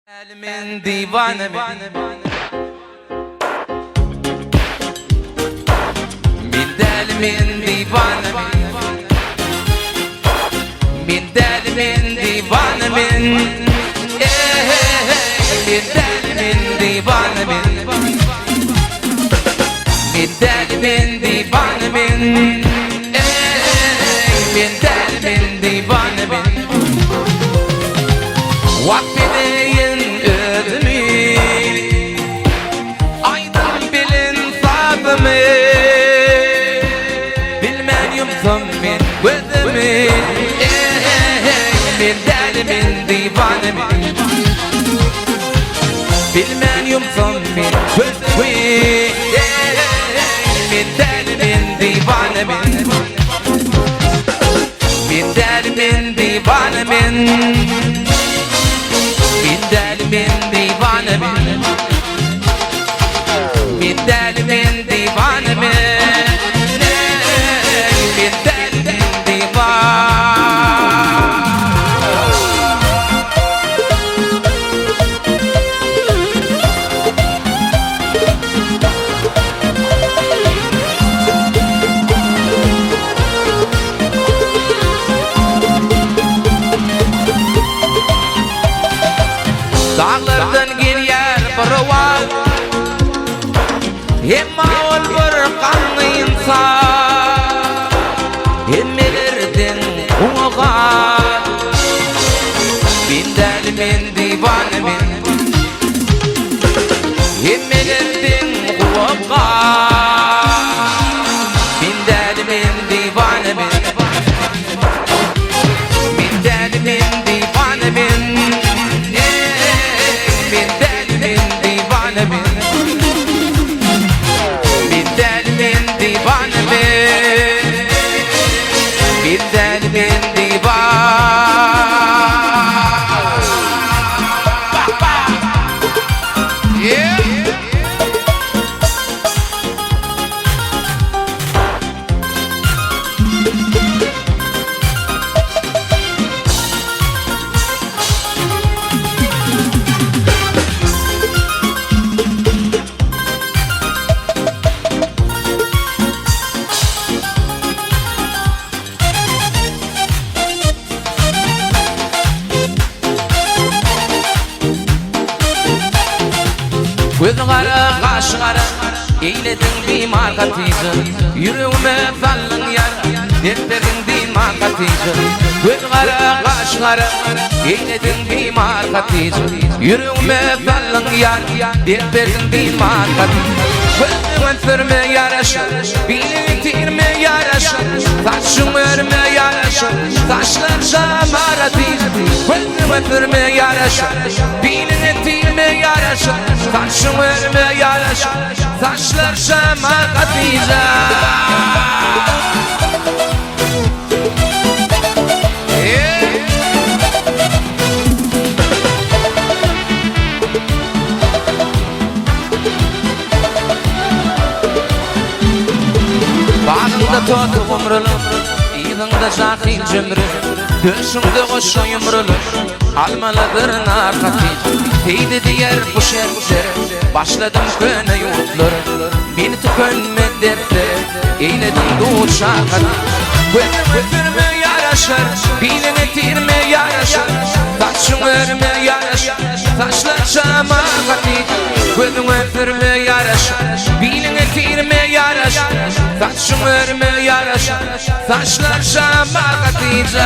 من دیوانه من دل من دیوانه من دل من دیوانه من دل من دیوانه من دل من دیوانه من دل من دیوانه من Vaktideyin ödümü Aydın bilin sadımı Bilmen yumsum min gözümü Min delimin divanemin Bilmen yumsum min gözümü Min delimin divanemin Min delimin divanemin من دیوانه من دل من دیوانه من دل من دیوانه Dağlardan geliyor bir val Hemma ol bir kanlı insan Hemmelerden uğal Bin deli min divane min Hemmelerden uğal Bin deli min divane min Bin deli min divane min Gözün kara, kaşın kara, eyledin bir markatıydı Yüreğime sallın yar, dertlerin bir markatıydı Gözün kara, kaşın kara, eyledin bir markatıydı Yüreğime sallın yar, dertlerin bir markatıydı Gözün öpürme yaraşır, bilin itirme yaraşır Saçın örme yaraşır, saçlar şamaratıydı Gözün öpürme yaraşır, bilin itirme yaraşır Saçın örme yaraşır, saçlar şamaratıydı Bağında totu umrulu, İğdında şahil cümrü Döşümde koşu yumrulu, almalıdır narkatı Teydi diğer bu şeriflere, başladım köne yurtları Beni tükönme dertlere, eyledim doğu şakatı Gözüm yaraşır, bilin etirme yaraşır Saçın örme yaraşır, saçlar şamakatı Gözüm öpürme yaraşır, bilin etirme yaraşır Saçın örme yaraşır, saçlar şamakatı